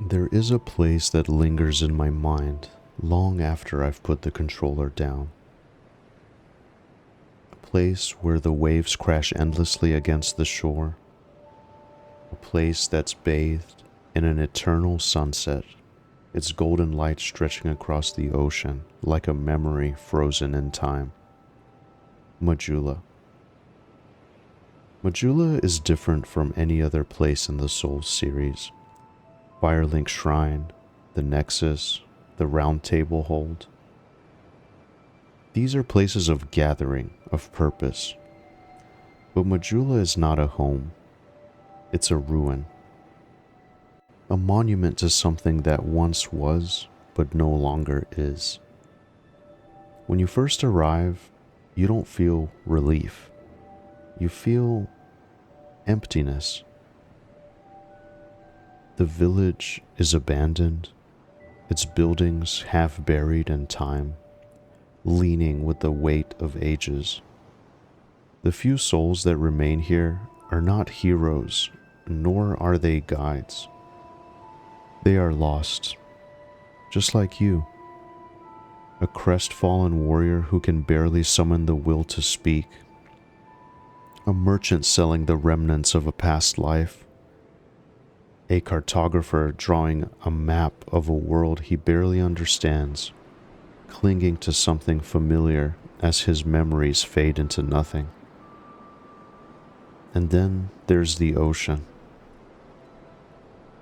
There is a place that lingers in my mind long after I've put the controller down. A place where the waves crash endlessly against the shore. A place that's bathed in an eternal sunset, its golden light stretching across the ocean like a memory frozen in time. Majula. Majula is different from any other place in the Souls series. Firelink Shrine, the Nexus, the Round Table Hold. These are places of gathering, of purpose. But Majula is not a home. It's a ruin. A monument to something that once was, but no longer is. When you first arrive, you don't feel relief. You feel emptiness. The village is abandoned, its buildings half buried in time, leaning with the weight of ages. The few souls that remain here are not heroes, nor are they guides. They are lost, just like you. A crestfallen warrior who can barely summon the will to speak. A merchant selling the remnants of a past life. A cartographer drawing a map of a world he barely understands, clinging to something familiar as his memories fade into nothing. And then there's the ocean.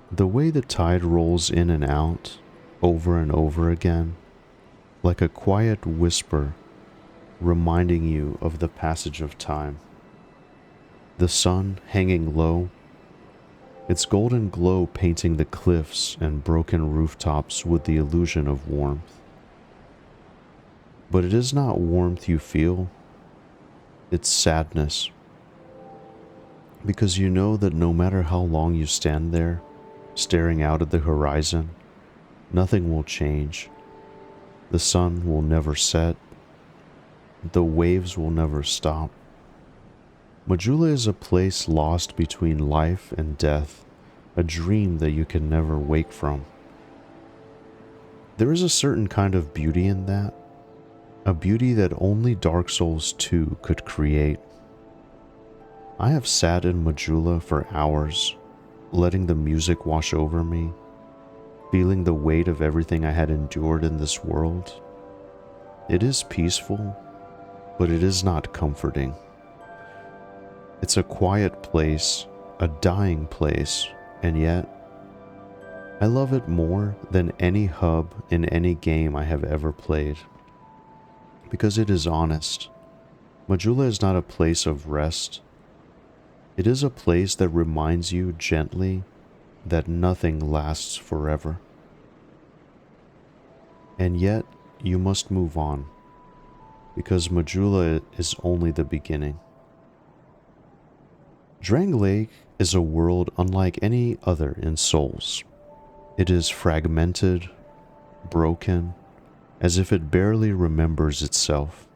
The way the tide rolls in and out, over and over again, like a quiet whisper reminding you of the passage of time. The sun hanging low, its golden glow painting the cliffs and broken rooftops with the illusion of warmth. But it is not warmth you feel, it's sadness. Because you know that no matter how long you stand there, staring out at the horizon, nothing will change. The sun will never set. The waves will never stop. Majula is a place lost between life and death, a dream that you can never wake from. There is a certain kind of beauty in that, a beauty that only Dark Souls 2 could create. I have sat in Majula for hours, letting the music wash over me, feeling the weight of everything I had endured in this world. It is peaceful, but it is not comforting. It's a quiet place, a dying place, and yet I love it more than any hub in any game I have ever played. Because it is honest. Majula is not a place of rest. It is a place that reminds you gently that nothing lasts forever. And yet, you must move on, because Majula is only the beginning. Drang Lake is a world unlike any other in Souls. It is fragmented, broken, as if it barely remembers itself.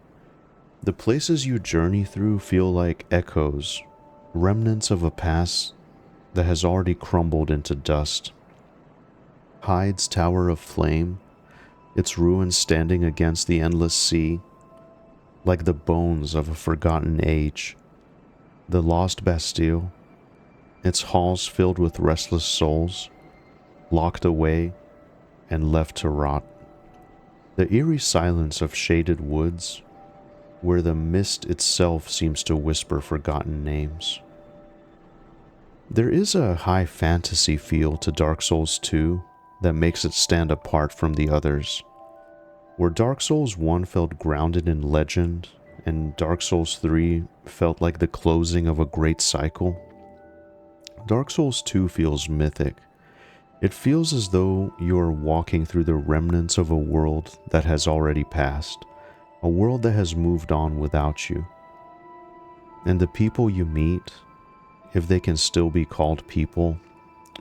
The places you journey through feel like echoes, remnants of a past that has already crumbled into dust. Hyde's Tower of Flame, its ruins standing against the endless sea, like the bones of a forgotten age. The lost Bastille, its halls filled with restless souls, locked away and left to rot. The eerie silence of shaded woods, where the mist itself seems to whisper forgotten names. There is a high fantasy feel to Dark Souls 2 that makes it stand apart from the others. Where Dark Souls 1 felt grounded in legend, and Dark Souls 3 felt like the closing of a great cycle, Dark Souls 2 feels mythic. It feels as though you are walking through the remnants of a world that has already passed, a world that has moved on without you. And the people you meet, if they can still be called people,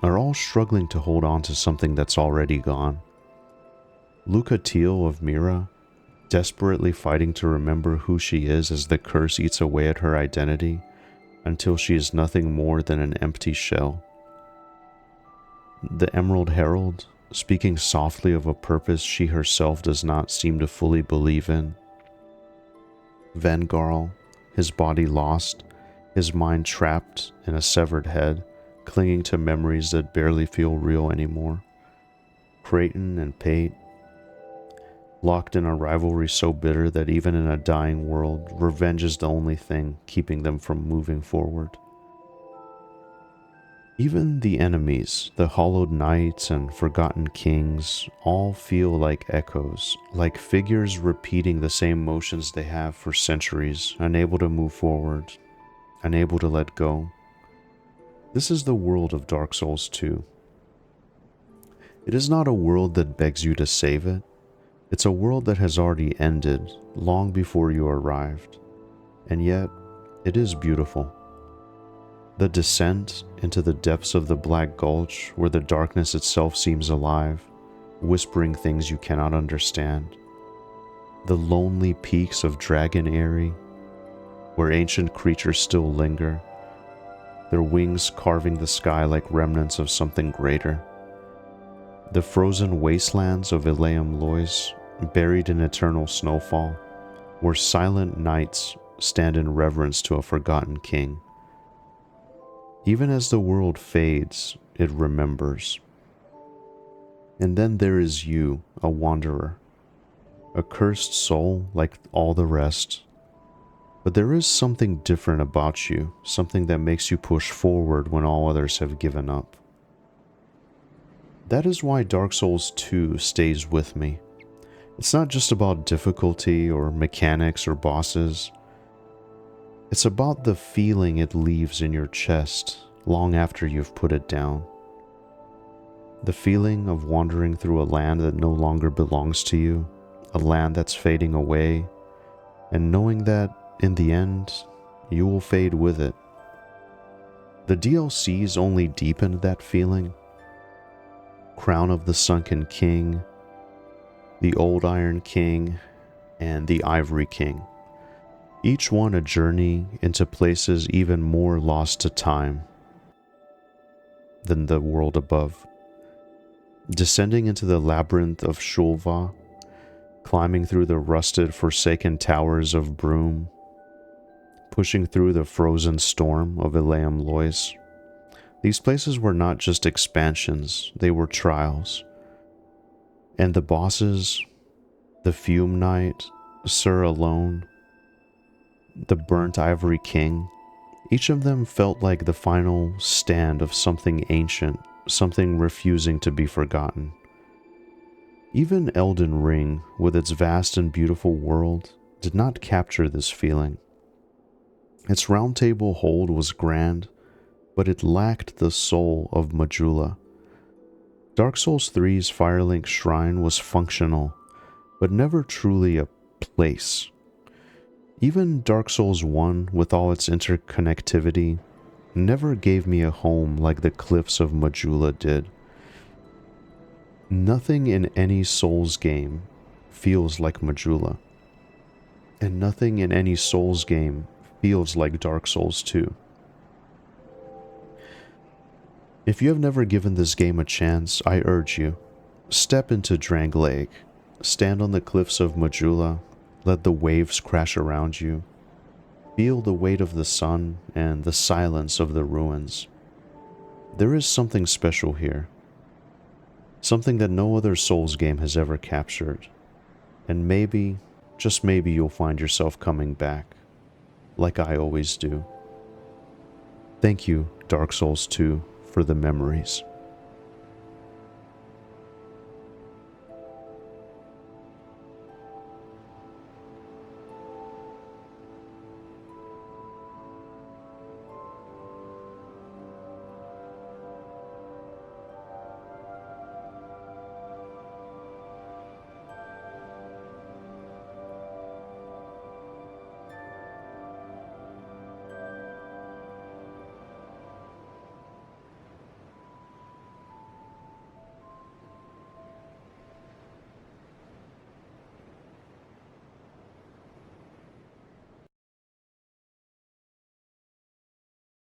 are all struggling to hold on to something that's already gone. Luca Teal of Mira, desperately fighting to remember who she is as the curse eats away at her identity until she is nothing more than an empty shell. The Emerald Herald, speaking softly of a purpose she herself does not seem to fully believe in. Vengarl, his body lost, his mind trapped in a severed head, clinging to memories that barely feel real anymore. Creighton and Pate, locked in a rivalry so bitter that even in a dying world, revenge is the only thing keeping them from moving forward. Even the enemies, the hollowed knights and forgotten kings, all feel like echoes, like figures repeating the same motions they have for centuries, unable to move forward, unable to let go. This is the world of Dark Souls 2. It is not a world that begs you to save it. It's a world that has already ended long before you arrived, and yet it is beautiful. The descent into the depths of the Black Gulch, where the darkness itself seems alive, whispering things you cannot understand. The lonely peaks of Dragon Eyrie, where ancient creatures still linger, their wings carving the sky like remnants of something greater. The frozen wastelands of Elaeum Lois, buried in eternal snowfall, where silent nights stand in reverence to a forgotten king. Even as the world fades, it remembers. And then there is you, a wanderer, a cursed soul like all the rest. But there is something different about you, something that makes you push forward when all others have given up. That is why Dark Souls 2 stays with me. It's not just about difficulty or mechanics or bosses. It's about the feeling it leaves in your chest long after you've put it down. The feeling of wandering through a land that no longer belongs to you, a land that's fading away, and knowing that, in the end, you will fade with it. The DLCs only deepened that feeling. Crown of the Sunken King, the Old Iron King, and the Ivory King. Each one a journey into places even more lost to time than the world above. Descending into the labyrinth of Shulva, climbing through the rusted, forsaken towers of Broom, pushing through the frozen storm of Elaeum Lois. These places were not just expansions, they were trials. And the bosses, the Fume Knight, Sir Alone, the Burnt Ivory King, each of them felt like the final stand of something ancient, something refusing to be forgotten. Even Elden Ring, with its vast and beautiful world, did not capture this feeling. Its round table hold was grand, but it lacked the soul of Majula. Dark Souls 3's Firelink Shrine was functional, but never truly a place. Even Dark Souls 1, with all its interconnectivity, never gave me a home like the cliffs of Majula did. Nothing in any Souls game feels like Majula, and nothing in any Souls game feels like Dark Souls 2. If you have never given this game a chance, I urge you, step into Drangleic, stand on the cliffs of Majula, let the waves crash around you, feel the weight of the sun and the silence of the ruins. There is something special here, something that no other Souls game has ever captured, and maybe, just maybe you'll find yourself coming back, like I always do. Thank you, Dark Souls 2, for the memories.